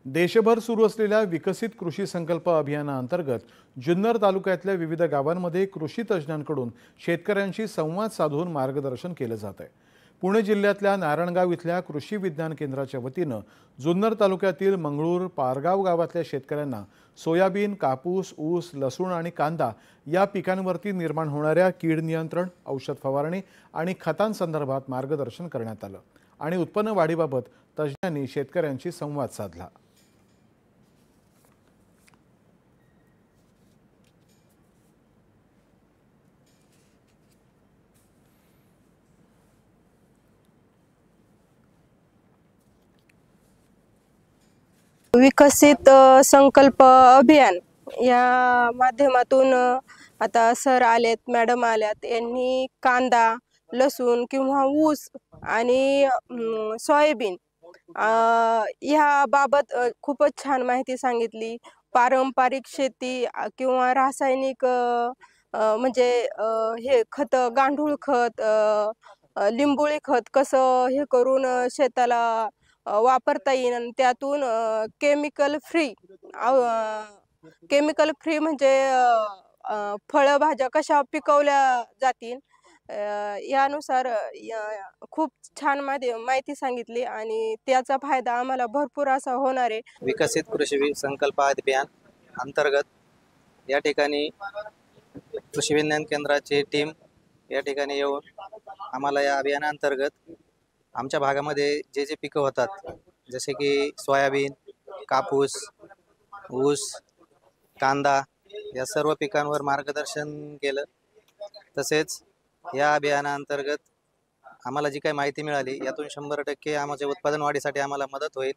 देशभर सुरू असलेल्या विकसित कृषी संकल्प अभियानाअंतर्गत जुन्नर तालुक्यातल्या विविध गावांमध्ये कृषी तज्ज्ञांकडून शेतकऱ्यांशी संवाद साधून मार्गदर्शन केलं जात आहे। पुणे जिल्ह्यातल्या नारायणगाव इथल्या कृषी विज्ञान केंद्राच्या वतीनं जुन्नर तालुक्यातील मंगळूर पारगाव गावातल्या शेतकऱ्यांना सोयाबीन, कापूस, ऊस, लसूण आणि कांदा या पिकांवरती निर्माण होणाऱ्या कीड नियंत्रण, औषध फवारणी आणि खतांसंदर्भात मार्गदर्शन करण्यात आलं आणि उत्पन्न वाढीबाबत तज्ज्ञांनी शेतकऱ्यांशी संवाद साधला। विकसित संकल्प अभियान या माध्यमातून आता सर आलेत, मॅडम आल्यात, यांनी कांदा, लसूण किंवा ऊस आणि सोयाबीन ह्या बाबत खूपच छान माहिती सांगितली। पारंपरिक शेती किंवा रासायनिक म्हणजे हे खत, गांडूळ खत, लिंबोळी खत कसं हे करून शेताला वापरता येईल आणि त्यातून केमिकल फ्री म्हणजे फळभाज्या कशा पिकवल्या जातील यानुसार खूप छान माहिती सांगितली आणि त्याचा फायदा आम्हाला भरपूर असा होणार आहे। विकसित कृषी संकल्प अभियान अंतर्गत या ठिकाणी कृषी विज्ञान केंद्राची टीम या ठिकाणी येऊन आम्हाला या अभियानांतर्गत आमच्या भागामध्ये जे पिकं होतात, जसे की सोयाबीन, कापूस, ऊस, कांदा या सर्व पिकांवर मार्गदर्शन केलं। तसेच या अभियानांतर्गत आम्हाला जी काही माहिती मिळाली यातून 100% आमच्या उत्पादन वाढीसाठी आम्हाला मदत होईल।